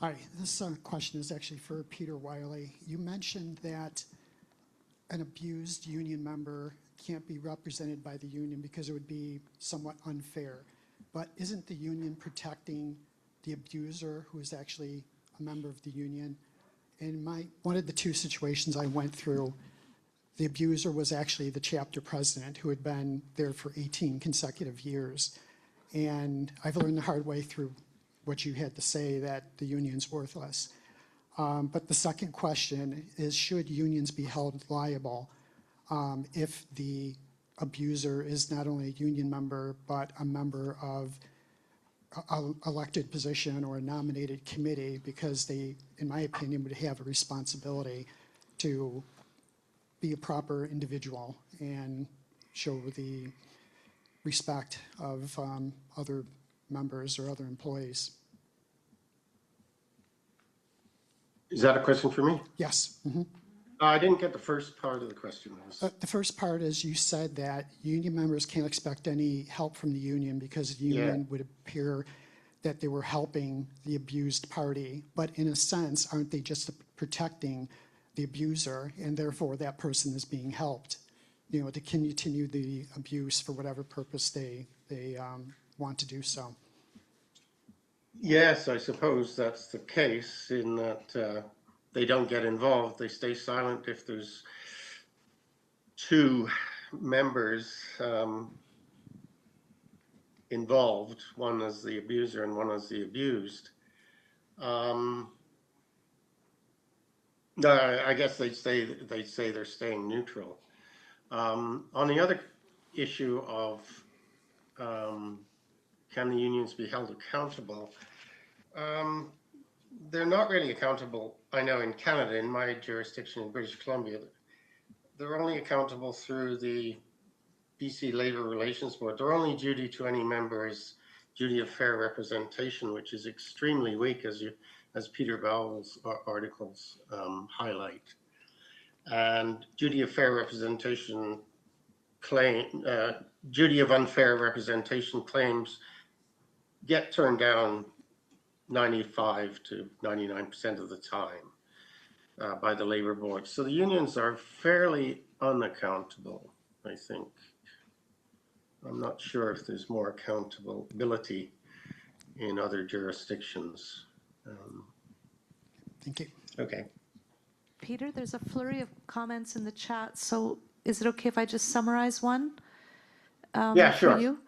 Hi, this question is actually for Peter Wiley. You mentioned that an abused union member can't be represented by the union because it would be somewhat unfair. But isn't the union protecting the abuser who is actually a member of the union? In one of the two situations I went through, the abuser was actually the chapter president who had been there for 18 consecutive years. And I've learned the hard way through what you had to say that the union's worthless. But the second question is, should unions be held liable if the abuser is not only a union member, but a member of an elected position or a nominated committee, because they, in my opinion, would have a responsibility to be a proper individual and show the respect of other members or other employees. Is that a question for me? Yes. Mm-hmm. I didn't get the first part of the question. The first part is you said that union members can't expect any help from the union because the union would appear that they were helping the abused party. But in a sense, aren't they just protecting the abuser, and therefore that person is being helped, you know, to continue the abuse for whatever purpose they want to do so? Yes, I suppose that's the case, in that they don't get involved. They stay silent if there's two members involved, one as the abuser and one as the abused. No, I guess they'd say they're staying neutral. On the other issue of can the unions be held accountable? They're not really accountable. I know in Canada, in my jurisdiction in British Columbia, they're only accountable through the BC Labour Relations Board. Their only duty to any member is duty of fair representation, which is extremely weak, as Peter Bowell's articles highlight. And duty of fair representation duty of unfair representation claims get turned down 95 to 99% of the time by the labor board. So the unions are fairly unaccountable, I think. I'm not sure if there's more accountability in other jurisdictions. Thank you. Okay. Peter, there's a flurry of comments in the chat, so is it okay if I just summarize one? Yeah, sure. For you?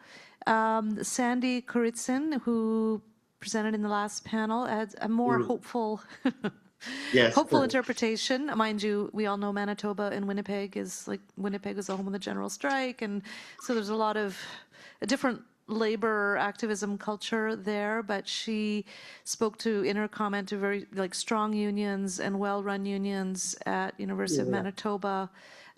Sandy Kuritzin, who presented in the last panel, adds a more hopeful hopeful interpretation. Mind you, we all know Manitoba and Winnipeg is the home of the general strike, and so there's a lot of a different labor activism culture there, but she spoke to, in her comment, to very strong unions and well-run unions at University of Manitoba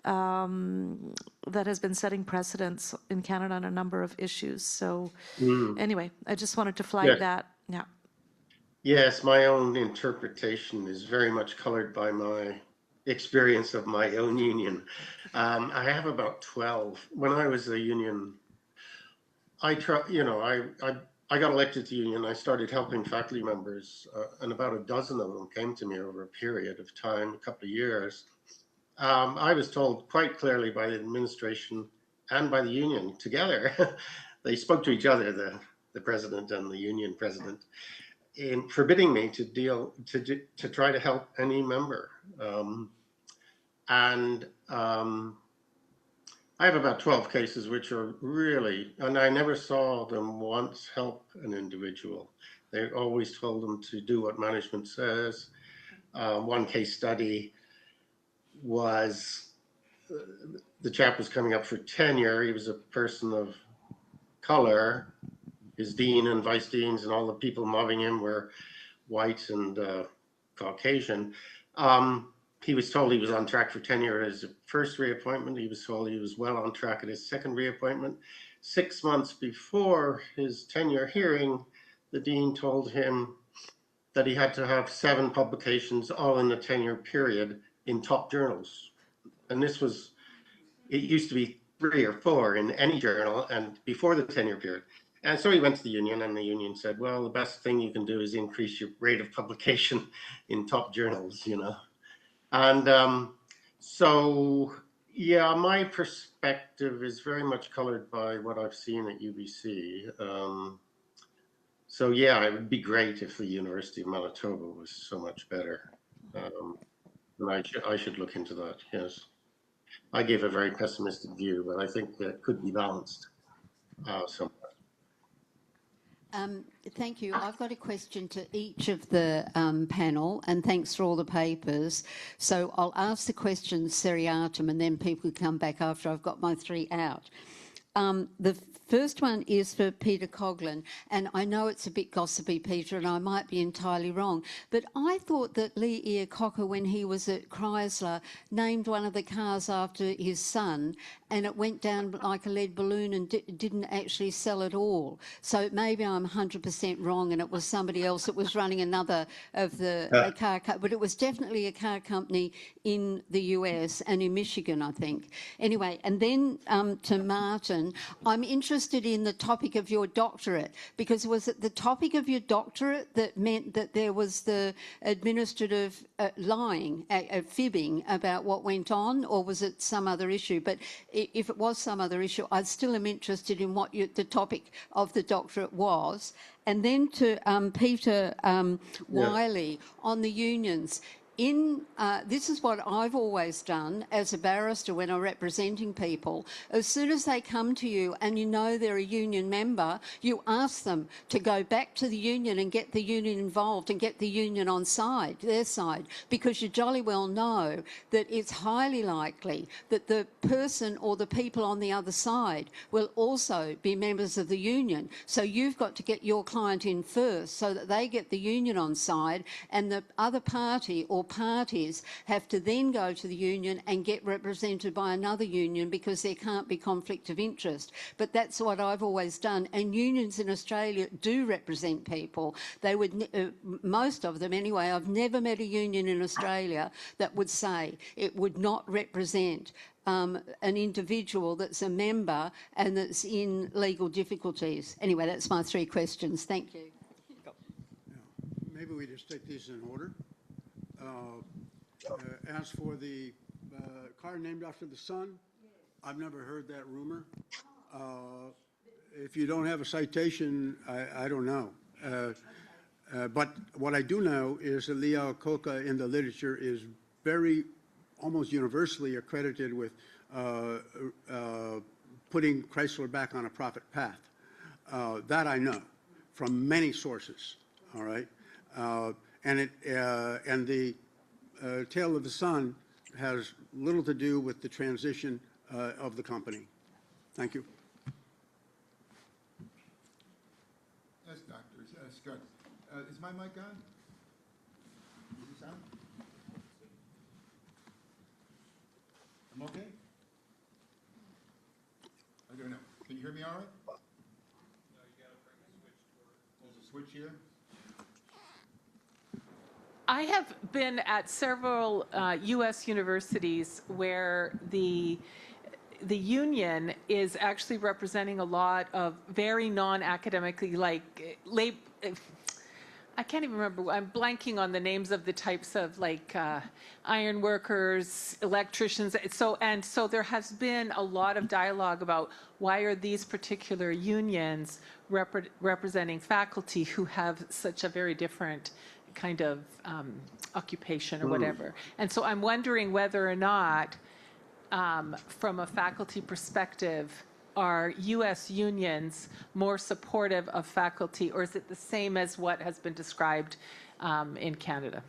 that has been setting precedents in Canada on a number of issues. So anyway, I just wanted to flag that. Yeah. Yes, my own interpretation is very much colored by my experience of my own union. I have about 12. When I was a union, I got elected to union. I started helping faculty members, and about a dozen of them came to me over a period of time, a couple of years. I was told quite clearly by the administration and by the union together, they spoke to each other, the president and the union president, in forbidding me to try to help any member. I have about 12 cases which are really, and I never saw them once help an individual. They always told them to do what management says. One case study was, the chap was coming up for tenure. He was a person of color. His dean and vice deans and all the people mobbing him were white and Caucasian. He was told he was on track for tenure at his first reappointment. He was told he was well on track at his second reappointment. 6 months before his tenure hearing, the dean told him that he had to have 7 publications all in the tenure period in top journals. And it used to be 3 or 4 in any journal and before the tenure period. And so he went to the union, and the union said, well, the best thing you can do is increase your rate of publication in top journals, you know. And so, yeah, my perspective is very much colored by what I've seen at UBC. So, yeah, it would be great if the University of Manitoba was so much better. And I should look into that, yes. I gave a very pessimistic view, but I think that could be balanced somewhat. Thank you. I've got a question to each of the panel, and thanks for all the papers. So I'll ask the questions seriatim, and then people can come back after I've got my three out. The first one is for Peter Coughlin, and I know it's a bit gossipy, Peter, and I might be entirely wrong, but I thought that Lee Iacocca, when he was at Chrysler, named one of the cars after his son, and it went down like a lead balloon and didn't actually sell at all. So maybe I'm 100% wrong, and it was somebody else that was running another of the car, but it was definitely a car company in the US and in Michigan, I think. Anyway, and then to Martin, I'm interested in the topic of your doctorate, because was it the topic of your doctorate that meant that there was the administrative lying, fibbing about what went on, or was it some other issue? But if it was some other issue, I still am interested in what the topic of the doctorate was. And then to Peter Wiley on the unions. This is what I've always done as a barrister when I'm representing people. As soon as they come to you and you know they're a union member, you ask them to go back to the union and get the union involved and get the union on their side, because you jolly well know that it's highly likely that the person or the people on the other side will also be members of the union. So you've got to get your client in first so that they get the union on side, and the other party or parties have to then go to the union and get represented by another union, because there can't be conflict of interest. But that's what I've always done, and unions in Australia do represent people. They would, most of them anyway. I've never met a union in Australia that would say it would not represent an individual that's a member and that's in legal difficulties. Anyway, that's my three questions. Thank you. Maybe we just take these in order. As for the car named after the son, I've never heard that rumor. If you don't have a citation, I don't know. But what I do know is that Lee Iacocca in the literature is almost universally accredited with putting Chrysler back on a profit path. That I know from many sources, all right? And the Tale of the Sun has little to do with the transition of the company. Thank you. Yes, Dr. Scott. Is my mic on? Is this on? I'm okay? I don't know. Can you hear me all right? No, you got to bring the switch toward. There's a switch here? I have been at several U.S. universities where the union is actually representing a lot of very non-academically, like, I can't even remember, I'm blanking on the names of the types of, like, iron workers, electricians. So there has been a lot of dialogue about why are these particular unions representing faculty who have such a very different kind of occupation or whatever. And so I'm wondering whether or not, from a faculty perspective, are U.S. unions more supportive of faculty, or is it the same as what has been described in Canada?